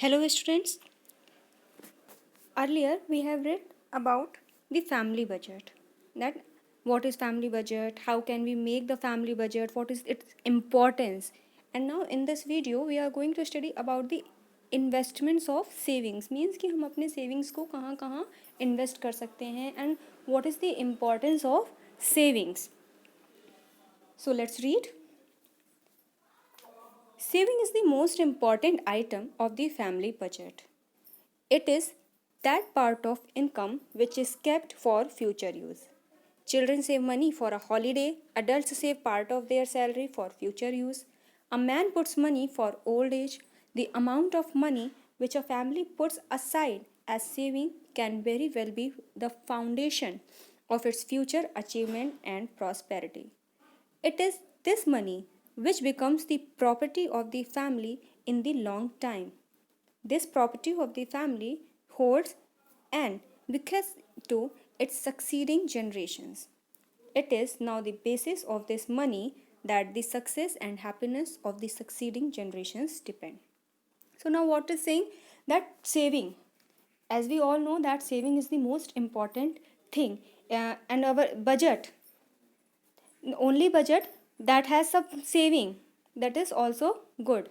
Hello students, earlier we have read about the family budget. That what is family budget, how can we make the family budget, what is its importance. And now in this video we are going to study about the investments of savings, means कि हम अपने savings को कहाँ कहाँ invest कर सकते हैं and what is the importance of savings. So let's read. Saving is the most important item of the family budget. It is that part of income which is kept for future use. Children save money for a holiday, adults save part of their salary for future use. A man puts money for old age. The amount of money which a family puts aside as saving can very well be the foundation of its future achievement and prosperity. It is this money which becomes the property of the family in the long time. This property of the family holds and bequeaths to its succeeding generations. It is now the basis of this money that the success and happiness of the succeeding generations depend. So now what is saying that saving, as we all know that saving is the most important thing, and our budget, only budget that has some saving, that is also good.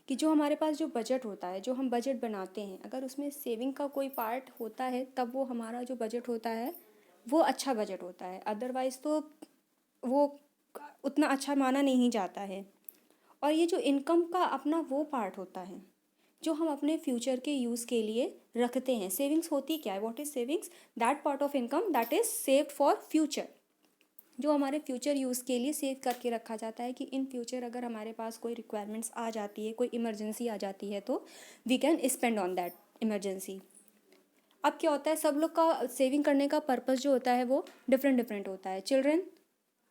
कि जो हमारे पास जो budget होता है, जो हम budget बनाते हैं, अगर उसमें सेविंग का कोई पार्ट होता है तब वो हमारा जो बजट होता है वो अच्छा बजट होता है, अदरवाइज़ तो वो उतना अच्छा माना नहीं जाता है. और ये जो इनकम का अपना वो पार्ट होता है जो हम अपने फ्यूचर के यूज़ के लिए रखते हैं. सेविंग्स होती क्या है? What is savings? That part of income that is saved for future, जो हमारे फ्यूचर यूज़ के लिए सेव करके रखा जाता है कि इन फ्यूचर अगर हमारे पास कोई रिक्वायरमेंट्स आ जाती है, कोई इमरजेंसी आ जाती है तो we can spend on that emergency. अब क्या होता है, सब लोग का सेविंग करने का पर्पस जो होता है वो डिफरेंट डिफरेंट होता है. Children,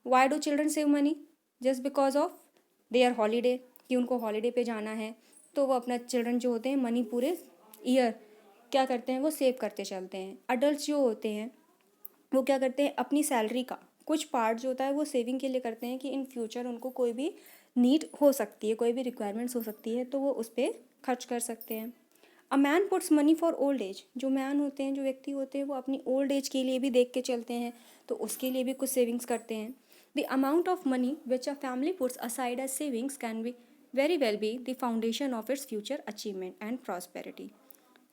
why do children save money? Just because of their holiday, कि उनको हॉलीडे पे जाना है तो वो अपना चिल्ड्रन जो होते हैं मनी पूरे ईयर क्या करते हैं, वो सेव करते चलते हैं. अडल्ट जो होते हैं वो क्या करते हैं, अपनी सैलरी का कुछ पार्ट जो होता है वो सेविंग के लिए करते हैं कि इन फ्यूचर उनको कोई भी नीड हो सकती है, कोई भी रिक्वायरमेंट्स हो सकती है तो वो उस पर खर्च कर सकते हैं. A man puts money for old age, जो मैन होते हैं, जो व्यक्ति होते हैं वो अपनी ओल्ड एज के लिए भी देख के चलते हैं तो उसके लिए भी कुछ सेविंग्स करते हैं. The amount of money which a family puts aside as savings can be very well be the foundation of its future achievement and prosperity.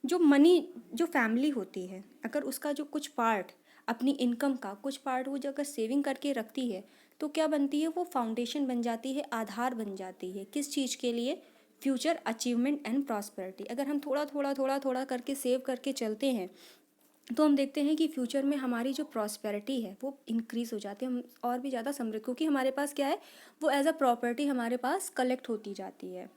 जो मनी जो फैमिली होती है, अगर उसका जो कुछ पार्ट अपनी इनकम का कुछ पार्ट वो जो अगर सेविंग करके रखती है तो क्या बनती है, वो फाउंडेशन बन जाती है, आधार बन जाती है. किस चीज़ के लिए? Future achievement and prosperity. अगर हम थोड़ा थोड़ा थोड़ा थोड़ा करके सेव करके चलते हैं तो हम देखते हैं कि फ्यूचर में हमारी जो प्रॉस्पेरिटी है वो इंक्रीज़ हो जाती है, हम और भी ज़्यादा समृद्ध, क्योंकि हमारे पास क्या है, वो एज अ प्रॉपर्टी हमारे पास कलेक्ट होती जाती है.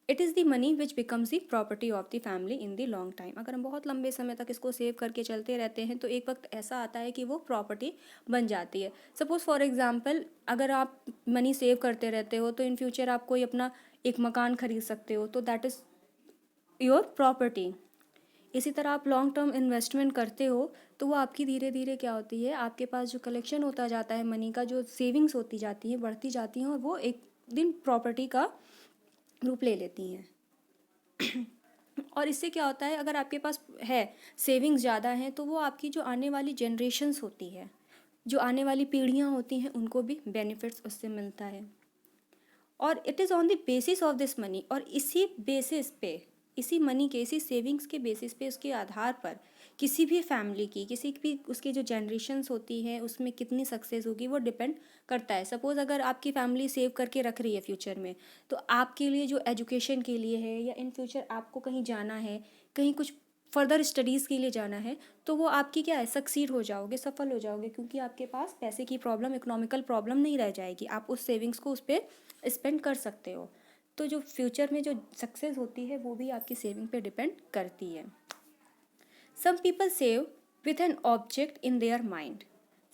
It is the money which becomes the property of the family in the long time. अगर हम बहुत लंबे समय तक इसको सेव करके चलते रहते हैं तो एक वक्त ऐसा आता है कि वो प्रॉपर्टी बन जाती है. सपोज़ फॉर एग्जांपल, अगर आप मनी सेव करते रहते हो तो इन फ्यूचर आप कोई अपना एक मकान खरीद सकते हो तो दैट इज़ योर प्रॉपर्टी. इसी तरह आप लॉन्ग टर्म इन्वेस्टमेंट करते हो तो वो आपकी धीरे धीरे क्या होती है, आपके पास जो कलेक्शन होता जाता है मनी का, जो सेविंग्स होती जाती हैं, बढ़ती जाती हैं और वो एक दिन प्रॉपर्टी का रूप ले लेती हैं. और इससे क्या होता है, अगर आपके पास है सेविंग्स ज़्यादा हैं तो वो आपकी जो आने वाली जनरेशन्स होती है, जो आने वाली पीढ़ियाँ होती हैं, उनको भी बेनिफिट्स उससे मिलता है. और it is on the basis of this money, और इसी बेसिस पे, इसी मनी के, इसी सेविंग्स के बेसिस पे, उसके आधार पर किसी भी फैमिली की, किसी भी उसकी जो जनरेशन्स होती हैं उसमें कितनी सक्सेस होगी वो डिपेंड करता है. सपोज़ अगर आपकी फैमिली सेव करके रख रही है फ्यूचर में तो आपके लिए जो एजुकेशन के लिए है या इन फ्यूचर आपको कहीं जाना है, कहीं कुछ फर्दर स्टडीज़ के लिए जाना है तो वो आपकी क्या है, सक्सीड हो जाओगे, सफल हो जाओगे, क्योंकि आपके पास पैसे की प्रॉब्लम, इकोनॉमिकल प्रॉब्लम नहीं रह जाएगी. आप उस सेविंग्स को उस पर स्पेंड कर सकते हो. तो जो फ्यूचर में जो सक्सेस होती है वो भी आपकी सेविंग पे डिपेंड करती है. Some people save with an object in their mind.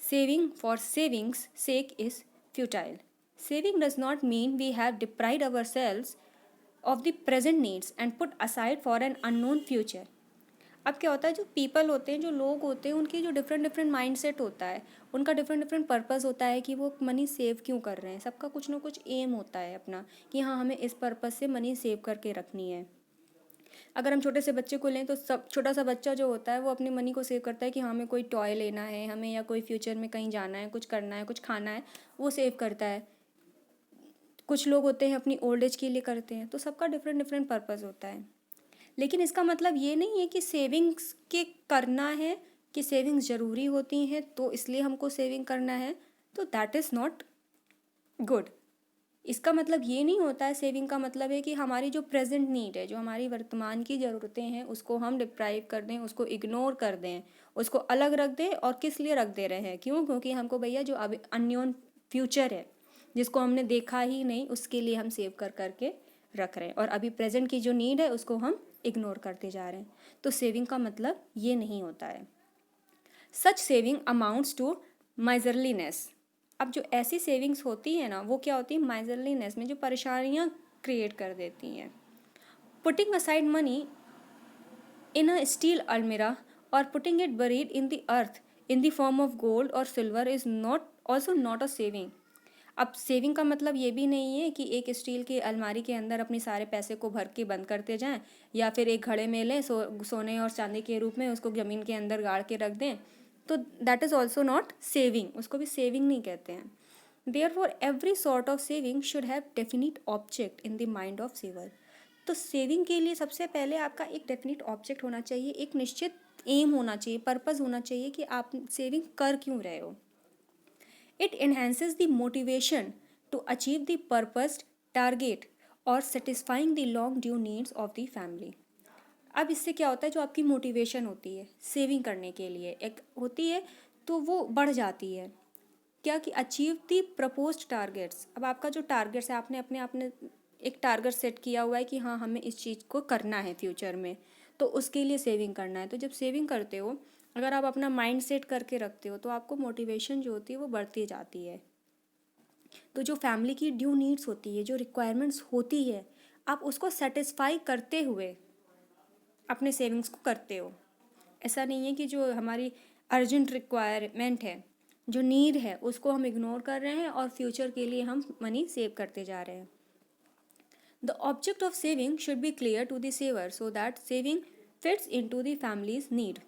Saving for savings sake is futile. Saving does not mean we have deprived ourselves of the present needs and put aside for an unknown future. अब क्या होता है, जो people होते हैं, जो लोग होते हैं, उनकी जो डिफरेंट डिफरेंट माइंड सेट होता है, उनका डिफरेंट डिफरेंट पर्पस होता है कि वो मनी सेव क्यों कर रहे हैं. सबका कुछ ना कुछ एम होता है अपना कि हाँ हमें इस पर्पस से मनी सेव करके रखनी है. अगर हम छोटे से बच्चे को लें तो सब छोटा सा बच्चा जो होता है वो अपनी मनी को सेव करता है कि हमें कोई टॉय लेना है हमें, या कोई फ्यूचर में कहीं जाना है, कुछ करना है, कुछ खाना है, वो सेव करता है। कुछ लोग होते हैं अपनी ओल्ड एज के लिए करते हैं, तो सबका डिफरेंट डिफरेंट पर्पस होता है। लेकिन इसका मतलब ये नहीं है कि सेविंग्स के करना है, कि सेविंग्स ज़रूरी होती हैं तो इसलिए हमको सेविंग करना है, तो दैट इज़ नॉट गुड। इसका मतलब ये नहीं होता है, सेविंग का मतलब है कि हमारी जो प्रेजेंट नीड है, जो हमारी वर्तमान की ज़रूरतें हैं, उसको हम डिप्राइव कर दें, उसको इग्नोर कर दें, उसको अलग रख दें। और किस लिए रख दे रहे हैं? क्यों? क्योंकि हमको भैया जो अभी अननोन फ्यूचर है, जिसको हमने देखा ही नहीं, उसके लिए हम सेव कर करके रख रहे हैं, और अभी प्रेजेंट की जो नीड है उसको हम इग्नोर करते जा रहे हैं। तो सेविंग का मतलब ये नहीं होता है। सच सेविंग अमाउंट्स टू माइजरलीनेस। अब जो ऐसी सेविंग्स होती है ना, वो क्या होती है? माइजरलीनेस में जो परेशानियाँ क्रिएट कर देती हैं। Putting aside money in a steel almirah or putting it buried in the earth in the form of gold or silver is not also not a saving. अब सेविंग का मतलब ये भी नहीं है कि एक स्टील की अलमारी के अंदर अपनी सारे पैसे को भर के बंद करते जाएं, या फिर एक घड़े में लें सोने और चांदी के रूप में उसको ज़मीन के अंदर गाड़ के रख दें, तो that is also not saving, उसको भी सेविंग नहीं कहते हैं। Therefore every sort of saving should have definite object in the mind of saver. तो सेविंग के लिए सबसे पहले आपका एक डेफिनिट ऑब्जेक्ट होना चाहिए, एक निश्चित एम होना चाहिए, पर्पस होना चाहिए कि आप सेविंग कर क्यों रहे हो। It enhances the motivation to achieve the purposed target और satisfying the long due needs of the family. अब इससे क्या होता है, जो आपकी मोटिवेशन होती है सेविंग करने के लिए एक होती है, तो वो बढ़ जाती है। क्या? कि अचीव दी प्रपोज्ड टारगेट्स। अब आपका जो टारगेट्स है, आपने एक टारगेट सेट किया हुआ है कि हाँ हमें इस चीज़ को करना है फ्यूचर में, तो उसके लिए सेविंग करना है। तो जब सेविंग करते हो, अगर आप अपना माइंड सेट करके रखते हो, तो आपको मोटिवेशन जो होती है वो बढ़ती जाती है। तो जो फैमिली की ड्यू नीड्स होती है, जो रिक्वायरमेंट्स होती है, आप उसको सेटिस्फाई करते हुए अपने सेविंग्स को करते हो। ऐसा नहीं है कि जो हमारी अर्जेंट रिक्वायरमेंट है, जो नीड है, उसको हम इग्नोर कर रहे हैं और फ्यूचर के लिए हम मनी सेव करते जा रहे हैं। The object of saving should be clear to the saver so that saving fits into the families need.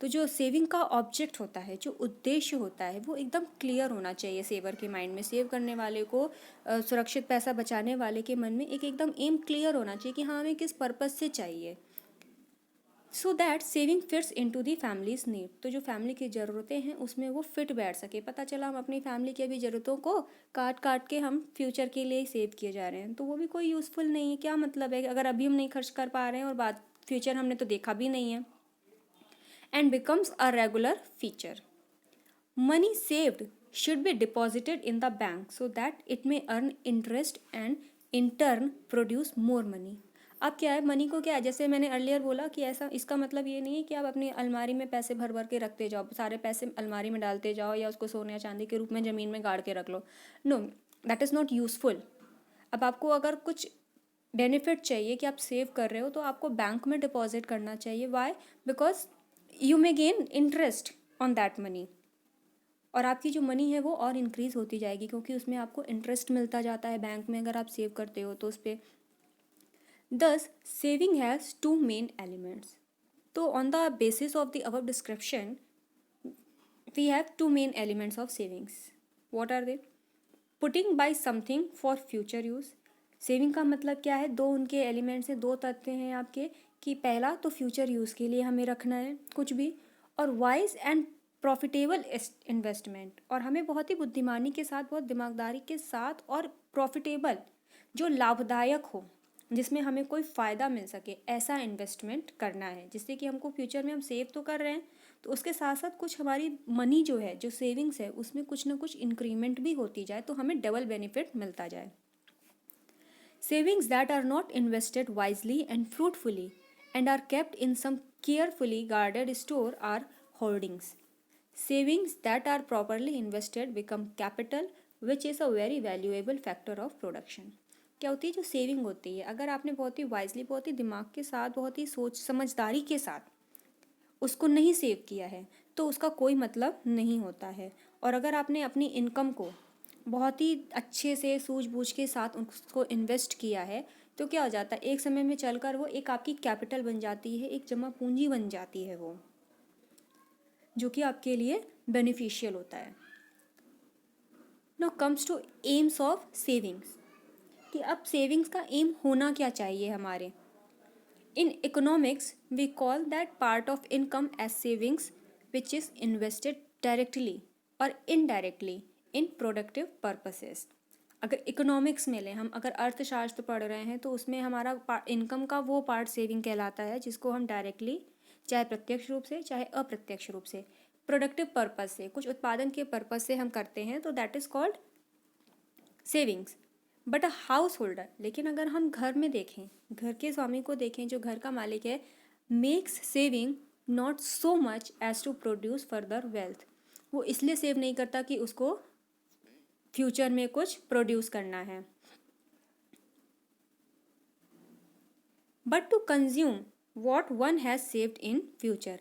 तो जो सेविंग का ऑब्जेक्ट होता है, जो उद्देश्य होता है, वो एकदम क्लियर होना चाहिए सेवर के माइंड में। सेव करने वाले को, सुरक्षित पैसा बचाने वाले के मन में एक एकदम एम क्लियर होना चाहिए कि हाँ हमें किस पर्पज़ से चाहिए, सो that saving fits into the families need. तो जो फैमिली की ज़रूरतें हैं उसमें वो फिट बैठ सके। पता चला हम अपनी फैमिली की अभी ज़रूरतों को काट काट के हम फ्यूचर के लिए सेव किए जा रहे हैं, तो वो भी कोई यूज़फुल नहीं है। क्या मतलब है अगर अभी हम नहीं खर्च कर पा रहे हैं और बाद फ्यूचर हमने तो देखा भी नहीं है। And becomes a regular feature. Money saved should be deposited in the bank so that it may earn interest and in turn produce more money. अब क्या है, मनी को क्या है, जैसे मैंने अर्लियर बोला कि ऐसा, इसका मतलब ये नहीं है कि आप अपनी अलमारी में पैसे भर भर के रखते जाओ, सारे पैसे अलमारी में डालते जाओ या उसको सोने या चांदी के रूप में ज़मीन में गाड़ के रख लो। No, that is not useful. अब आपको अगर कुछ बेनिफिट चाहिए कि आप सेव कर रहे हो, तो आपको बैंक में डिपॉजिट करना चाहिए। Why? Because you may gain interest on that money, और आपकी जो मनी है वो और इंक्रीज़ होती जाएगी, क्योंकि उसमें आपको इंटरेस्ट मिलता जाता है बैंक में अगर आप सेव करते हो तो उस पर। Thus, saving has two main elements. So, on the basis of the above description, we have two main elements of savings. What are they? Putting by something for future use. Saving का मतलब क्या है? दो उनके elements हैं, दो तथ्य हैं आपके, कि पहला तो फ्यूचर यूज़ के लिए हमें रखना है कुछ भी, और वाइज एंड प्रॉफिटेबल इन्वेस्टमेंट, और हमें बहुत ही बुद्धिमानी के साथ, बहुत दिमागदारी के साथ, और प्रॉफिटेबल जो लाभदायक हो, जिसमें हमें कोई फ़ायदा मिल सके, ऐसा इन्वेस्टमेंट करना है, जिससे कि हमको फ्यूचर में हम सेव तो कर रहे हैं, तो उसके साथ साथ कुछ हमारी मनी जो है, जो सेविंग्स है, उसमें कुछ ना कुछ इंक्रीमेंट भी होती जाए, तो हमें डबल बेनिफिट मिलता जाए। Savings that are not invested wisely and fruitfully and are kept in some carefully guarded store are hoardings. Savings that are properly invested become capital, which is a very valuable factor of production. क्या होती है जो saving होती है, अगर आपने बहुत ही wisely, बहुत ही दिमाग के साथ, बहुत ही सोच समझदारी के साथ उसको नहीं सेव किया है, तो उसका कोई मतलब नहीं होता है। और अगर आपने अपनी इनकम को बहुत ही अच्छे से सूझबूझ के साथ उसको इन्वेस्ट किया है, तो क्या हो जाता है, एक समय में चलकर वो एक आपकी कैपिटल बन जाती है, एक जमा पूंजी बन जाती है वो, जो कि आपके लिए बेनिफिशियल होता है। Now comes to aims of savings, कि अब सेविंग्स का एम होना क्या चाहिए हमारे। In economics we call that part of income as savings which is invested directly और इनडायरेक्टली इन प्रोडक्टिव पर्पसेस। अगर इकोनॉमिक्स में लें हम, अगर अर्थशास्त्र पढ़ रहे हैं, तो उसमें हमारा इनकम का वो पार्ट सेविंग कहलाता है जिसको हम डायरेक्टली, चाहे प्रत्यक्ष रूप से चाहे अप्रत्यक्ष रूप से, प्रोडक्टिव पर्पज से, कुछ उत्पादन के पर्पज से हम करते हैं, तो that is called savings. But a house holder, लेकिन अगर हम घर में देखें, घर के स्वामी को देखें, जो घर का मालिक है, makes saving not so much as to produce further wealth. वो इसलिए सेव नहीं करता कि उसको फ्यूचर में कुछ प्रोड्यूस करना है, but to consume what one has saved in future.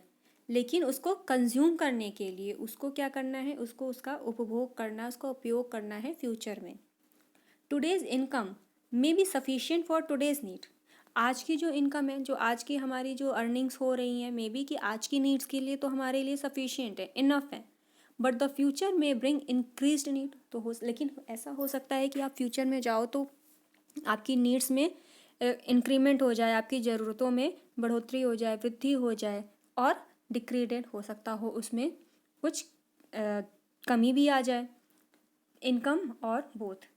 लेकिन उसको कंज्यूम करने के लिए उसको क्या करना है, उसको उसका उपभोग करना, उसका उपयोग करना है फ्यूचर में। Today's income may be sufficient for today's need. आज की जो इनकम है, जो आज की हमारी जो अर्निंग्स हो रही हैं, मे बी कि आज की नीड्स के लिए तो हमारे लिए सफिशिएंट है, इनफ है, बट द फ्यूचर में ब्रिंग इंक्रीज्ड नीड। तो लेकिन ऐसा हो सकता है कि आप फ्यूचर में जाओ तो आपकी नीड्स में इंक्रीमेंट हो जाए, आपकी ज़रूरतों में बढ़ोतरी हो जाए, वृद्धि हो जाए, और डिक्रीडेट हो सकता हो, उसमें कुछ कमी भी आ जाए, इनकम और both.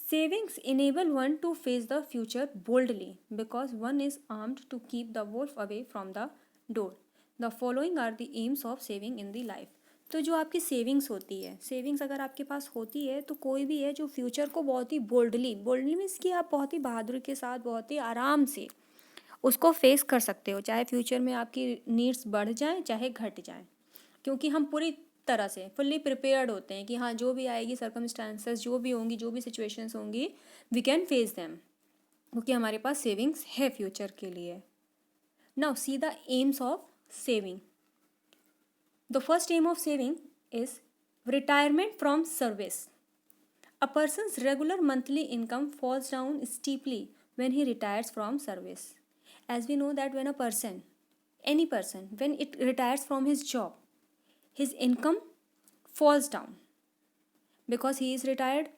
Savings enable one to face the future boldly because one is armed to keep the wolf away from the door. The following are the aims of saving in the life. तो जो आपकी savings होती है, savings अगर आपके पास होती है तो कोई भी है जो फ्यूचर को बहुत ही बोल्डली मीन्स कि आप बहुत ही बहादुरी के साथ, बहुत ही आराम से उसको फेस कर सकते हो, चाहे फ्यूचर में आपकी नीड्स बढ़ जाएं चाहे घट जाएं, क्योंकि हम पूरी तरह से फुल्ली प्रिपेयर्ड होते हैं कि हाँ, जो भी आएगी सर्कमस्टांसेस, जो भी होंगी, जो भी सिचुएशंस होंगी, वी कैन फेस देम, क्योंकि हमारे पास सेविंग्स है फ्यूचर के लिए। Now see the aims of saving. The first aim of saving is retirement from service. A person's regular monthly income falls down steeply when he retires from service. As we know that when a person, any person, when it retires from his job, his income falls down because he is retired.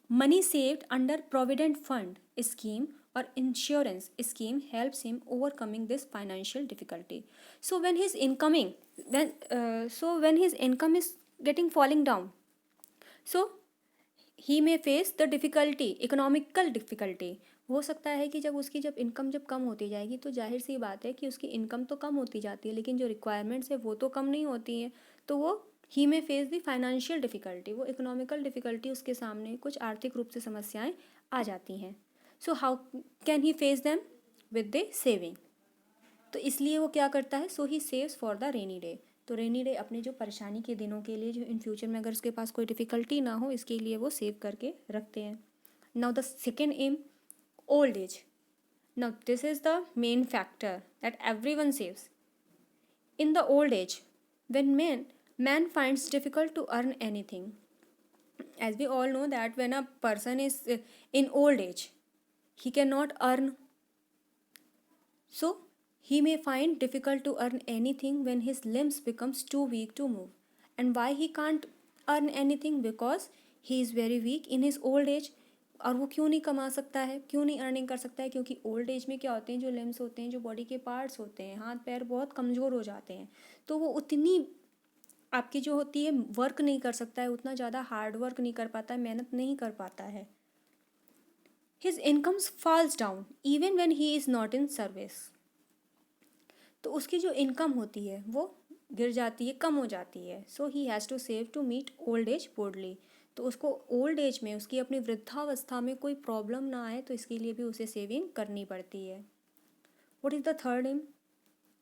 Money saved under provident fund scheme or insurance scheme helps him overcoming this financial difficulty. So when his incoming when his income is getting falling down, so he may face the difficulty, economical difficulty. हो सकता है कि जब income जब कम होती जाएगी तो जाहिर सी बात है कि उसकी इनकम तो कम होती जाती है, लेकिन जो रिक्वायरमेंट्स है वो तो कम नहीं होती हैं, तो वो ही मे फेस द फाइनेंशियल डिफ़िकल्टी, वो इकोनॉमिकल डिफ़िकल्टी, उसके सामने कुछ आर्थिक रूप से समस्याएं आ जाती हैं। So how can he face them? With the saving. तो इसलिए वो क्या करता है, so he saves for the rainy day. तो रेनी डे अपने जो परेशानी के दिनों के लिए, जो इन फ्यूचर में अगर उसके पास कोई डिफ़िकल्टी ना हो, इसके लिए वो सेव करके रखते हैं। Now the second aim, old age. Now this is the main factor that everyone saves in the old age when man finds difficult to earn anything. As we all know that when a person is in old age he cannot earn, so he may find difficult to earn anything when his limbs becomes too weak to move. And why he can't earn anything? Because he is very weak in his old age. और वो क्यों नहीं कमा सकता है, क्यों नहीं earning कर सकता है? क्योंकि ओल्ड एज में क्या होते हैं, जो लिम्स होते हैं, जो बॉडी के पार्ट्स होते हैं, हाथ पैर बहुत कमज़ोर हो जाते हैं, तो वो उतनी आपकी जो होती है वर्क नहीं कर सकता है, उतना ज़्यादा हार्ड वर्क नहीं कर पाता है, मेहनत नहीं कर पाता है। His income falls down even when he is not in service. तो उसकी जो इनकम होती है वो गिर जाती है, कम हो जाती है। So he has to save to meet old age boldly. तो उसको ओल्ड एज में, उसकी अपनी वृद्धावस्था में कोई प्रॉब्लम ना आए, तो इसके लिए भी उसे सेविंग करनी पड़ती है। What is the third aim?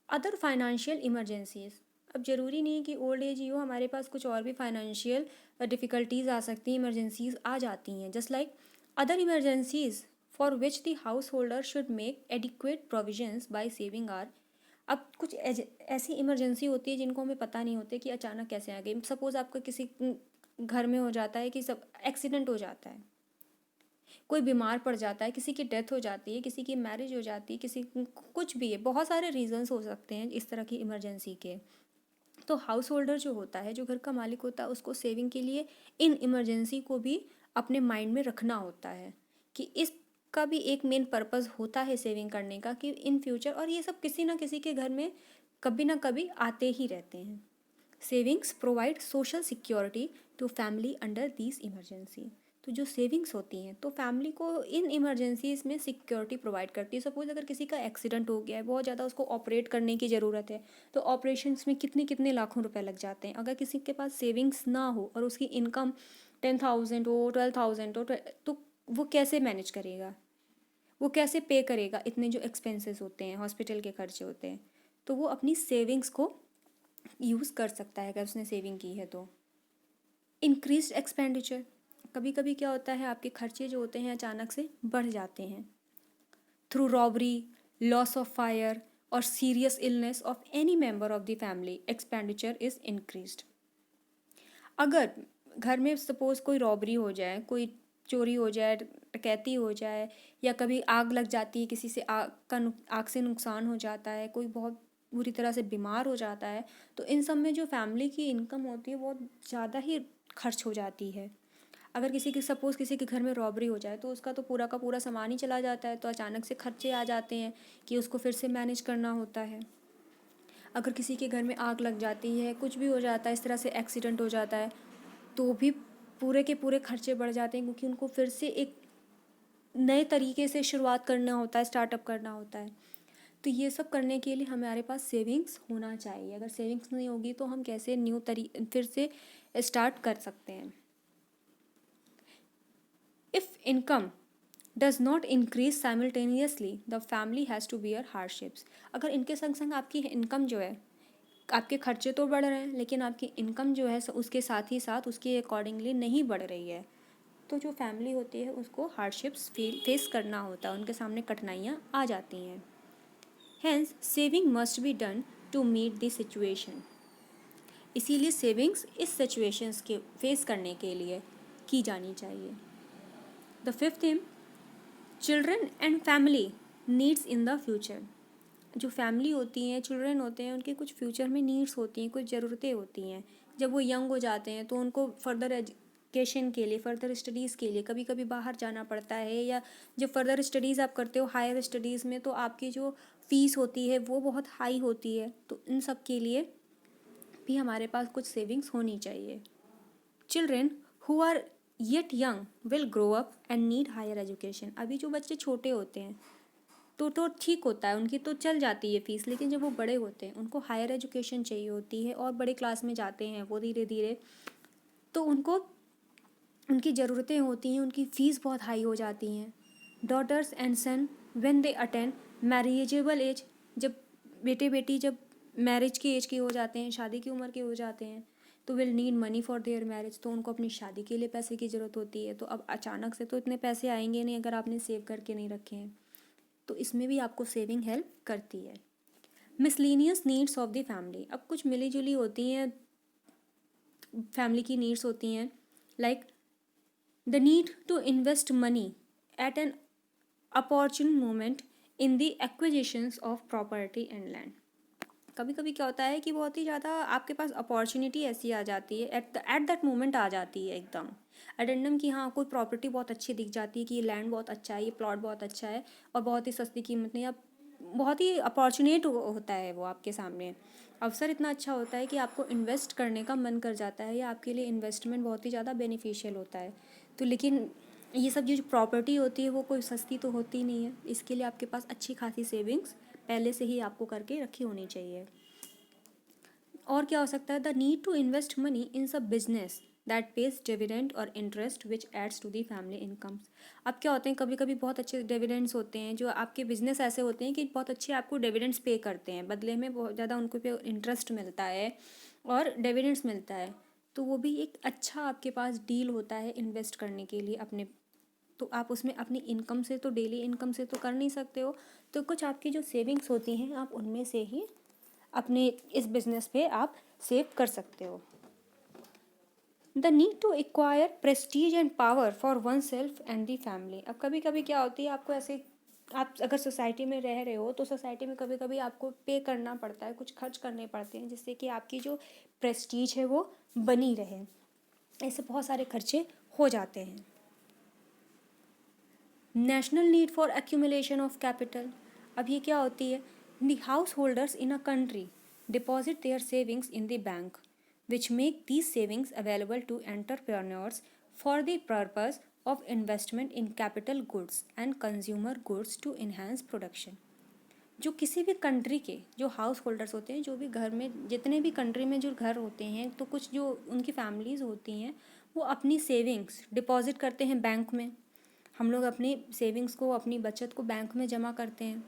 Other financial emergencies. अब ज़रूरी नहीं कि ओल्ड एज ही हो, हमारे पास कुछ और भी फाइनेंशियल डिफ़िकल्टीज आ सकती हैं, इमरजेंसीज आ जाती हैं। Just like other emergencies for which the house holder should make adequate provisions by saving are. अब कुछ ऐसी इमरजेंसी होती है जिनको हमें पता नहीं होते कि अचानक कैसे आ गई। सपोज़ आपका किसी घर में हो जाता है कि सब एक्सीडेंट हो जाता है, कोई बीमार पड़ जाता है, किसी की डेथ हो जाती है, किसी की मैरिज हो जाती है, किसी कुछ भी है, बहुत सारे रीजंस हो सकते हैं इस तरह की इमरजेंसी के। तो हाउस होल्डर जो होता है, जो घर का मालिक होता है, उसको सेविंग के लिए इन इमरजेंसी को भी अपने माइंड में रखना होता है कि इसका भी एक मेन पर्पस होता है सेविंग करने का, कि इन फ्यूचर, और ये सब किसी ना किसी के घर में कभी ना कभी आते ही रहते हैं। Savings provide social security to family under these emergency. तो जो सेविंग्स होती हैं तो फैमिली को इन इमरजेंसीज में सिक्योरिटी प्रोवाइड करती है। सपोज अगर किसी का एक्सीडेंट हो गया है, बहुत ज़्यादा उसको ऑपरेट करने की ज़रूरत है, तो ऑपरेशंस में कितने कितने लाखों रुपए लग जाते हैं। अगर किसी के पास सेविंग्स ना हो और उसकी इनकम 10,000 हो, 12,000 हो, तो वो कैसे मैनेज करेगा, वो कैसे पे करेगा इतने जो एक्सपेंसेस होते हैं, हॉस्पिटल के खर्चे होते हैं। तो वो अपनी सेविंग्स को यूज़ कर सकता है अगर उसने सेविंग की है तो। इंक्रीज एक्सपेंडिचर, कभी कभी क्या होता है, आपके खर्चे जो होते हैं अचानक से बढ़ जाते हैं। Through robbery, loss of fire और serious illness of any member of the family, expenditure is increased. अगर घर में सपोज कोई रॉबरी हो जाए, कोई चोरी हो जाए, डकैती हो जाए, या कभी आग लग जाती है, किसी से आग से नुकसान हो जाता है, कोई बहुत बुरी तरह से बीमार हो जाता है, तो इन सब में जो फैमिली की इनकम होती है बहुत ज़्यादा ही खर्च हो जाती है। अगर किसी की सपोज़ किसी के घर में रॉबरी हो जाए तो उसका तो पूरा का पूरा सामान ही चला जाता है, तो अचानक से खर्चे आ जाते हैं कि उसको फिर से मैनेज करना होता है। अगर किसी के घर में आग लग जाती है, कुछ भी हो जाता है, इस तरह से एक्सीडेंट हो जाता है, तो भी पूरे के पूरे खर्चे बढ़ जाते हैं, क्योंकि उनको फिर से एक नए तरीके से शुरुआत करना होता है, स्टार्टअप करना होता है। तो ये सब करने के लिए हमारे पास सेविंग्स होना चाहिए। अगर सेविंग्स नहीं होगी तो हम कैसे फिर से स्टार्ट कर सकते हैं। If income does not increase simultaneously the family has to bear hardships. अगर इनके संग संग आपकी इनकम जो है, आपके खर्चे तो बढ़ रहे हैं लेकिन आपकी इनकम जो है उसके साथ ही साथ उसके अकॉर्डिंगली नहीं बढ़ रही है, तो जो फैमिली होती है उसको हार्डशिप्स फेस करना होता है, उनके सामने कठिनाइयाँ आ जाती हैं। Hence saving must be done to meet the situation. इसीलिए सेविंग्स इस सिचुएशंस के फेस करने के लिए की जानी चाहिए। The fifth aim, children and family needs in the future. जो फैमिली होती हैं, चिल्ड्रन होते हैं, उनके कुछ फ्यूचर में नीड्स होती हैं, कुछ ज़रूरतें होती हैं। जब वो यंग हो जाते हैं तो उनको फर्दर एजुकेशन के लिए, फर्दर स्टडीज़ के लिए कभी कभी बाहर जाना पड़ता है, या जब फर्दर स्टडीज़ आप करते हो हायर स्टडीज़ में, तो आपकी जो फ़ीस होती है वो बहुत हाई होती है। तो इन सब के लिए भी हमारे पास कुछ सेविंग्स होनी चाहिए। Children who are yet young will grow up and need higher education. अभी जो बच्चे छोटे होते हैं तो ठीक होता है, उनकी तो चल जाती है फीस, लेकिन जब वो बड़े होते हैं उनको हायर एजुकेशन चाहिए होती है और बड़े क्लास में जाते हैं वो धीरे धीरे, तो उनको उनकी ज़रूरतें होती हैं, उनकी फ़ीस बहुत हाई हो जाती हैं। Daughters and son when they attend marriageable age, जब बेटे बेटी जब मैरिज की एज के हो जाते हैं, शादी की उम्र के हो जाते हैं, तो will need money for their marriage, तो उनको अपनी शादी के लिए पैसे की ज़रूरत होती है। तो अब अचानक से तो इतने पैसे आएंगे नहीं अगर आपने सेव करके नहीं रखे हैं, तो इसमें भी आपको सेविंग हेल्प करती है। Miscellaneous needs of the family, अब कुछ मिली जुली होती हैं फैमिली की नीड्स होती हैं, like the need to invest money at an opportune moment in the acquisitions of property and land. कभी कभी क्या होता है कि बहुत ही ज़्यादा आपके पास अपॉर्चुनिटी ऐसी आ जाती है, एट दैट मोमेंट आ जाती है एकदम एडेंडम कि हाँ कोई प्रॉपर्टी बहुत अच्छी दिख जाती है कि ये लैंड बहुत अच्छा है, ये प्लॉट बहुत अच्छा है और बहुत ही सस्ती कीमत में, अब बहुत ही अपॉर्चुनेट होता है वो आपके सामने। अवसर इतना अच्छा होता है कि आपको इन्वेस्ट करने का मन कर जाता है, या आपके लिए इन्वेस्टमेंट बहुत ही ज़्यादा बेनिफिशियल होता है। तो लेकिन ये सब जो प्रॉपर्टी होती है वो कोई सस्ती तो होती नहीं है, इसके लिए आपके पास अच्छी खासी सेविंग्स पहले से ही आपको करके रखी होनी चाहिए। और क्या हो सकता है, the need to invest money in sub business that pays dividend और interest which adds to the family incomes. अब क्या होते हैं, कभी कभी बहुत अच्छे डिविडेंड्स होते हैं, जो आपके बिजनेस ऐसे होते हैं कि बहुत अच्छे आपको डिविडेंड्स पे करते हैं, बदले में बहुत ज़्यादा उनको पे इंटरेस्ट मिलता है और डिविडेंड्स मिलता है। तो वो भी एक अच्छा आपके पास डील होता है इन्वेस्ट करने के लिए अपने। तो आप उसमें अपनी इनकम से तो, डेली इनकम से तो कर नहीं सकते हो, तो कुछ आपकी जो सेविंग्स होती हैं आप उनमें से ही अपने इस बिज़नेस पे आप सेव कर सकते हो। The need to acquire prestige and power for oneself and the family. अब कभी कभी क्या होती है, आपको ऐसे, आप अगर सोसाइटी में रह रहे हो तो सोसाइटी में कभी कभी आपको पे करना पड़ता है, कुछ खर्च करने पड़ते हैं जिससे कि आपकी जो प्रेस्टीज है वो बनी रहे। ऐसे बहुत सारे खर्चे हो जाते हैं। National need for accumulation of capital. अब ये क्या होती है, the house holders in a country deposit their savings in the bank which make these savings available to entrepreneurs for the purpose of investment in capital goods and consumer goods to enhance production। जो किसी भी country के जो house holders होते हैं, जो भी घर में, जितने भी कंट्री में जो घर होते हैं, तो कुछ जो उनकी फैमिलीज़ होती हैं वो अपनी सेविंग्स डिपॉजिट करते हैं बैंक में। हम लोग अपनी सेविंग्स को, अपनी बचत को बैंक में जमा करते हैं।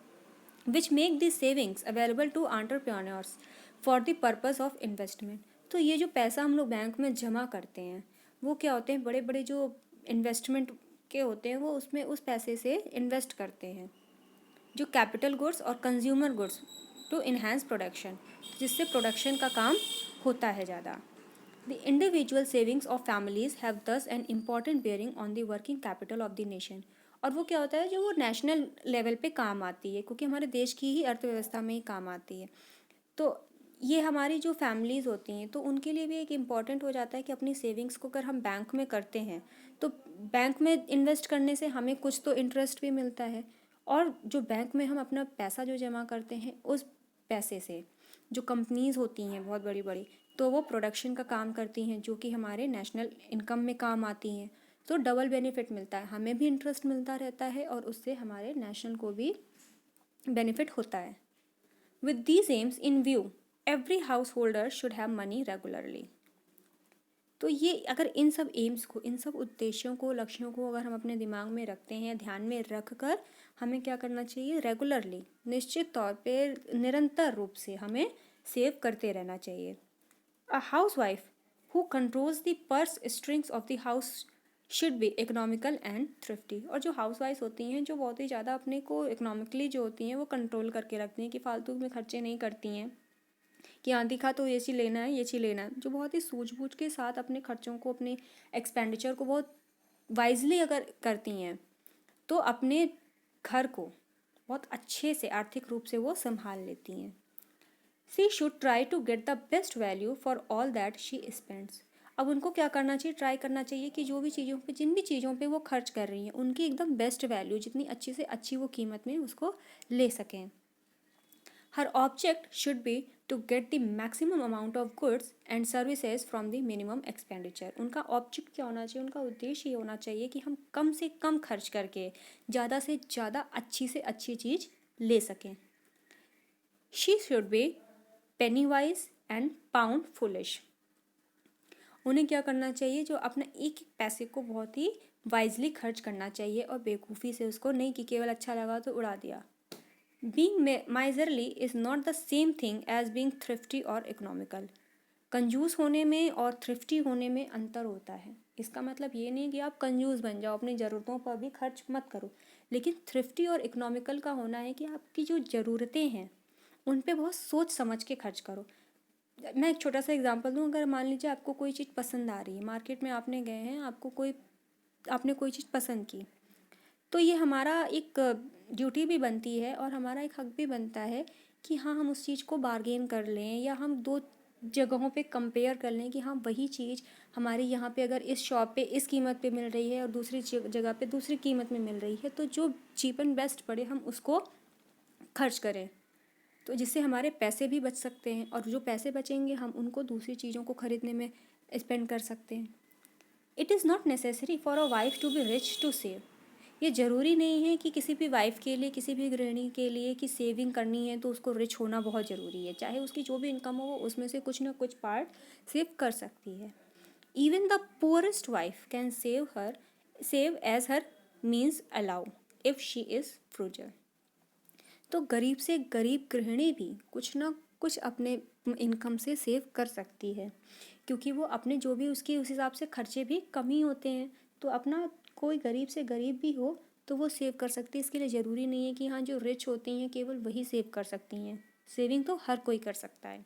Which make this savings available to entrepreneurs for the purpose of investment. तो ये जो पैसा हम लोग बैंक में जमा करते हैं वो क्या होते हैं, बड़े बड़े जो इन्वेस्टमेंट के होते हैं वो उसमें उस पैसे से इन्वेस्ट करते हैं जो कैपिटल गुड्स और consumer goods to enhance production, जिससे प्रोडक्शन का काम होता है ज़्यादा। The individual savings of families have thus an important bearing on the working capital of the nation. और वो क्या होता है, जो वो नेशनल लेवल पे काम आती है, क्योंकि हमारे देश की ही अर्थव्यवस्था में ही काम आती है। तो ये हमारी जो फैमिलीज़ होती हैं तो उनके लिए भी एक इम्पॉर्टेंट हो जाता है कि अपनी सेविंग्स को अगर हम बैंक में करते हैं तो बैंक में इन्वेस्ट करने से हमें कुछ तो इंटरेस्ट भी मिलता है, और जो बैंक में हम अपना पैसा जो जमा करते हैं उस पैसे से जो कंपनीज़ होती हैं बहुत बड़ी बड़ी, तो वो प्रोडक्शन का काम करती हैं जो कि हमारे नेशनल इनकम में काम आती हैं। तो डबल बेनिफिट मिलता है, हमें भी इंटरेस्ट मिलता रहता है और उससे हमारे नेशनल को भी बेनिफिट होता है। With these AIIMS in view every house holder should have money regularly. तो ये अगर इन सब एम्स को, इन सब उद्देश्यों को, लक्ष्यों को अगर हम अपने दिमाग में रखते हैं, ध्यान में रख कर हमें क्या करना चाहिए, रेगुलरली, निश्चित तौर पे, निरंतर रूप से हमें सेव करते रहना चाहिए। A house wife who controls the purse strings of the house should be economical and thrifty. और जो हाउस वाइफ होती हैं जो बहुत ही ज़्यादा अपने को इकोनॉमिकली जो होती हैं वो कंट्रोल करके रखती हैं, कि फालतू में खर्चे नहीं करती हैं, कि हाँ दिखा तो ये चीज़ लेना है, ये चीज़ लेना है, जो बहुत ही सूझबूझ के साथ अपने खर्चों को, अपने एक्सपेंडिचर को बहुत वाइजली अगर करती हैं तो अपने घर को बहुत अच्छे से आर्थिक रूप से वो संभाल लेती हैं। She should try to get the best value for all that she spends. अब उनको क्या करना चाहिए, ट्राई करना चाहिए कि जो भी चीज़ों पे, जिन भी चीज़ों पे वो खर्च कर रही हैं उनकी एकदम बेस्ट वैल्यू, जितनी अच्छी से अच्छी वो कीमत में उसको ले सकें। Her object should be to get the maximum amount of goods and services from the minimum expenditure। उनका ऑब्जेक्ट क्या होना चाहिए, उनका उद्देश्य ये होना चाहिए कि हम कम से कम खर्च करके ज़्यादा से ज़्यादा अच्छी से अच्छी चीज़ ले सकें। She should be penny wise and pound foolish। उन्हें क्या करना चाहिए, जो अपना एक एक पैसे को बहुत ही वाइजली खर्च करना चाहिए और बेवकूफ़ी से उसको नहीं कि केवल अच्छा लगा तो उड़ा दिया। Being miserly is not the same thing as being thrifty or economical। कंजूस होने में और थ्रिफ्टी होने में अंतर होता है। इसका मतलब ये नहीं कि आप कंजूस बन जाओ, अपनी ज़रूरतों पर भी खर्च मत करो, लेकिन थ्रिफ्टी और इकोनॉमिकल का होना है कि आपकी जो ज़रूरतें हैं उन पे बहुत सोच समझ के खर्च करो। मैं एक छोटा सा एग्जांपल दूँ, अगर मान लीजिए आपको कोई चीज़ पसंद आ रही है, मार्केट में आपने गए हैं, आपने कोई चीज़ पसंद की, तो ये हमारा एक ड्यूटी भी बनती है और हमारा एक हक भी बनता है कि हाँ हम उस चीज़ को बार्गेन कर लें, या हम दो जगहों पे कंपेयर कर लें कि हाँ वही चीज़ हमारे यहाँ पे अगर इस शॉप पे इस कीमत पे मिल रही है और दूसरी जगह पे दूसरी कीमत में मिल रही है, तो जो चीप एंड बेस्ट पड़े हम उसको खर्च करें, तो जिससे हमारे पैसे भी बच सकते हैं और जो पैसे बचेंगे हम उनको दूसरी चीज़ों को ख़रीदने में स्पेंड कर सकते हैं। It is not necessary for a wife to be rich to save. ये ज़रूरी नहीं है कि किसी भी वाइफ के लिए, किसी भी गृहिणी के लिए कि सेविंग करनी है तो उसको रिच होना बहुत ज़रूरी है। चाहे उसकी जो भी इनकम हो वो उसमें से कुछ ना कुछ पार्ट सेव कर सकती है। Even the poorest wife can save as her means allow if she is frugal. तो गरीब से गरीब गृहिणी भी कुछ ना कुछ अपने इनकम से सेव कर सकती है, क्योंकि वो अपने जो भी उसके उस हिसाब से खर्चे भी कम ही होते हैं। तो अपना कोई गरीब से गरीब भी हो तो वो सेव कर सकती है। इसके लिए ज़रूरी नहीं है कि हाँ जो रिच होती हैं केवल वही सेव कर सकती हैं, सेविंग तो हर कोई कर सकता है।